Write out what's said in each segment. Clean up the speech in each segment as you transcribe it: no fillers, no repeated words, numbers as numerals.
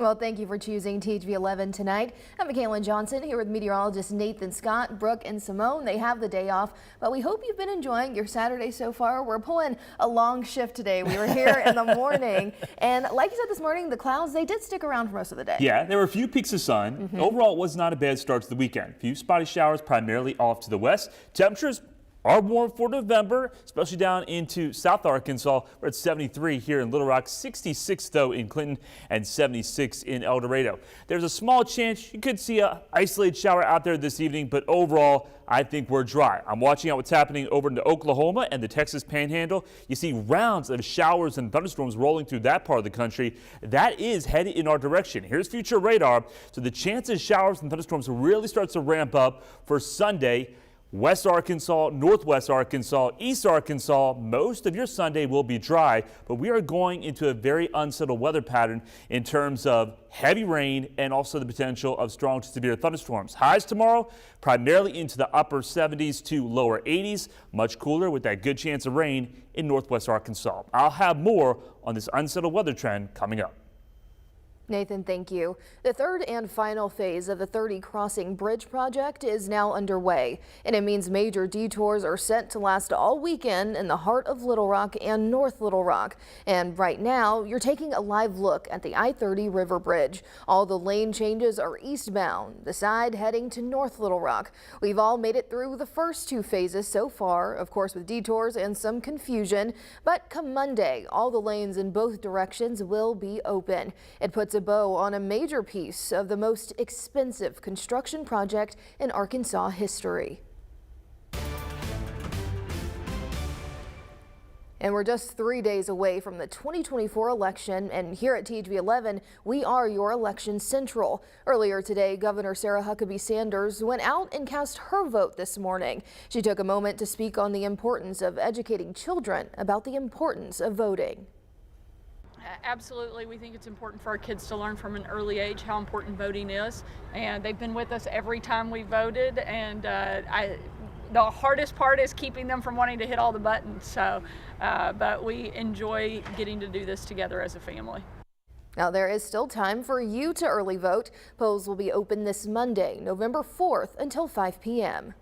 Well, thank you for choosing THV 11 tonight. I'm Mackailyn Johnson here with meteorologists Nathan Scott, Brooke, and Simone. They have the day off, but we hope you've been enjoying your Saturday so far. We're pulling a long shift today. We were here in the morning, and like you said this morning, the clouds, they did stick around for most of the day. Yeah, there were a few peaks of sun. Overall, it was not a bad start to the weekend. A few spotty showers primarily off to the west. Temperatures are warm for November, especially down into South Arkansas. We're at 73 here in Little Rock, 66 though in Clinton, and 76 in El Dorado. There's a small chance you could see an isolated shower out there this evening, but overall, I think we're dry. I'm watching out what's happening over into Oklahoma and the Texas Panhandle. You see rounds of showers and thunderstorms rolling through that part of the country. That is headed in our direction. Here's future radar. So the chances of showers and thunderstorms really starts to ramp up for Sunday. West Arkansas, Northwest Arkansas, East Arkansas, most of your Sunday will be dry, but we are going into a very unsettled weather pattern in terms of heavy rain and also the potential of strong to severe thunderstorms. Highs tomorrow, primarily into the upper 70s to lower 80s, much cooler with that good chance of rain in Northwest Arkansas. I'll have more on this unsettled weather trend coming up. Nathan, thank you. The third and final phase of the I30 Crossing Bridge project is now underway, and it means major detours are set to last all weekend in the heart of Little Rock and North Little Rock. And right now, you're taking a live look at the I30 River Bridge. All the lane changes are eastbound, the side heading to North Little Rock. We've all made it through the first two phases so far, of course with detours and some confusion, but come Monday, all the lanes in both directions will be open. It puts a bow on a major piece of the most expensive construction project in Arkansas history. And we're just 3 days away from the 2024 election, and here at THV 11, we are your election central. Earlier today, Governor Sarah Huckabee Sanders went out and cast her vote this morning. She took a moment to speak on the importance of educating children about the importance of voting. Absolutely. We think it's important for our kids to learn from an early age how important voting is. And they've been with us every time we voted. And the hardest part is keeping them from wanting to hit all the buttons. So, but we enjoy getting to do this together as a family. Now, there is still time for you to early vote. Polls will be open this Monday, November 4th until 5 p.m.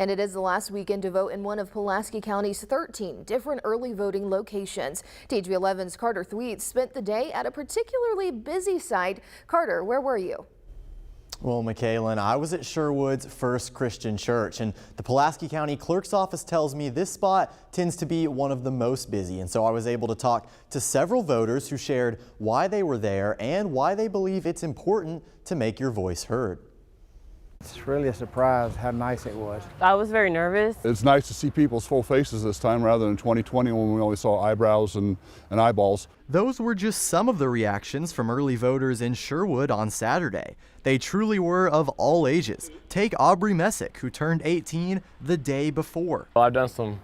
And it is the last weekend to vote in one of Pulaski County's 13 different early voting locations. THV 11's Carter Thweets spent the day at a particularly busy site. Carter, where were you? Well, Mackailyn, I was at Sherwood's First Christian Church, and the Pulaski County Clerk's Office tells me this spot tends to be one of the most busy. And so I was able to talk to several voters who shared why they were there and why they believe it's important to make your voice heard. It's really a surprise how nice it was. I was very nervous. It's nice to see people's full faces this time rather than 2020 when we only saw eyebrows and eyeballs. Those were just some of the reactions from early voters in Sherwood on Saturday. They truly were of all ages. Take Aubrey Messick, who turned 18 the day before. Well, I've done some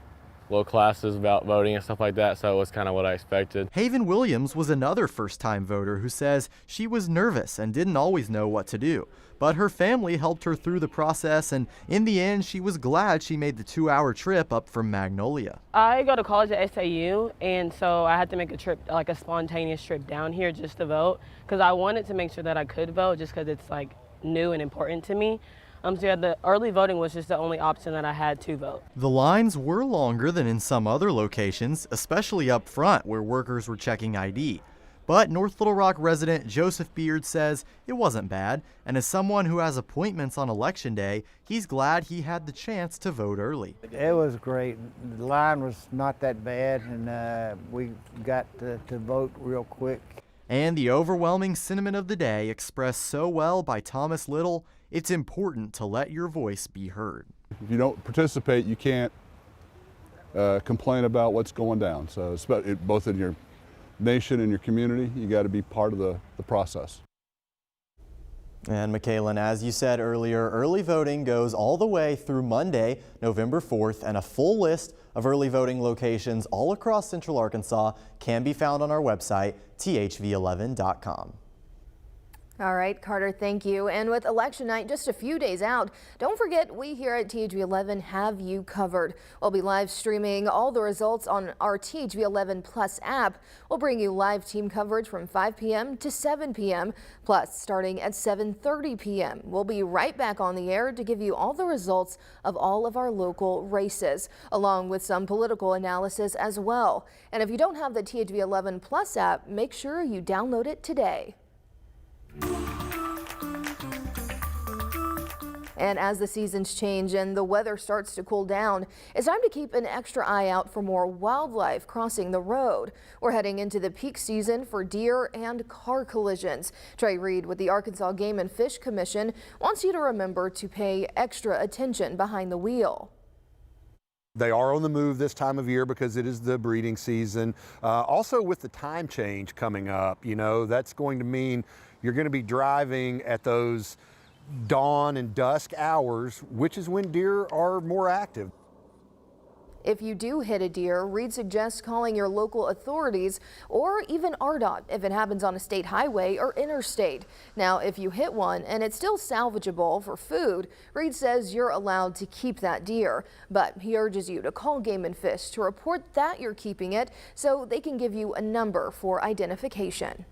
little classes about voting and stuff like that, so it was kind of what I expected. Haven Williams was another first-time voter who says she was nervous and didn't always know what to do. But her family helped her through the process, and in the end, she was glad she made the 2-hour trip up from Magnolia. I go to college at SAU, and so I had to make a trip, like a spontaneous trip down here just to vote, because I wanted to make sure that I could vote just because it's like new and important to me. So yeah, the early voting was just the only option that I had to vote. The lines were longer than in some other locations, especially up front where workers were checking ID. But North Little Rock resident Joseph Beard says it wasn't bad, and as someone who has appointments on Election Day, he's glad he had the chance to vote early. It was great. The line was not that bad, and we got to vote real quick. And the overwhelming sentiment of the day, expressed so well by Thomas Little, it's important to let your voice be heard. If you don't participate, you can't complain about what's going down. So both in your nation and your community, you got to be part of the process. And Mackailyn, as you said earlier, early voting goes all the way through Monday, November 4th, and a full list of early voting locations all across Central Arkansas can be found on our website, thv11.com. All right, Carter, thank you. And with election night just a few days out, don't forget we here at THV 11 have you covered. We'll be live streaming all the results on our THV 11 Plus app. We'll bring you live team coverage from 5 p.m. to 7 p.m. Plus, starting at 7:30 p.m. We'll be right back on the air to give you all the results of all of our local races, along with some political analysis as well. And if you don't have the THV 11 Plus app, make sure you download it today. And as the seasons change and the weather starts to cool down, it's time to keep an extra eye out for more wildlife crossing the road. We're heading into the peak season for deer and car collisions. Trey Reed with the Arkansas Game and Fish Commission wants you to remember to pay extra attention behind the wheel. They are on the move this time of year because it is the breeding season. Also with the time change coming up, you know, that's going to mean you're going to be driving at those dawn and dusk hours, which is when deer are more active. If you do hit a deer, Reed suggests calling your local authorities or even RDOT if it happens on a state highway or interstate. Now, if you hit one and it's still salvageable for food, Reed says you're allowed to keep that deer. But he urges you to call Game and Fish to report that you're keeping it so they can give you a number for identification.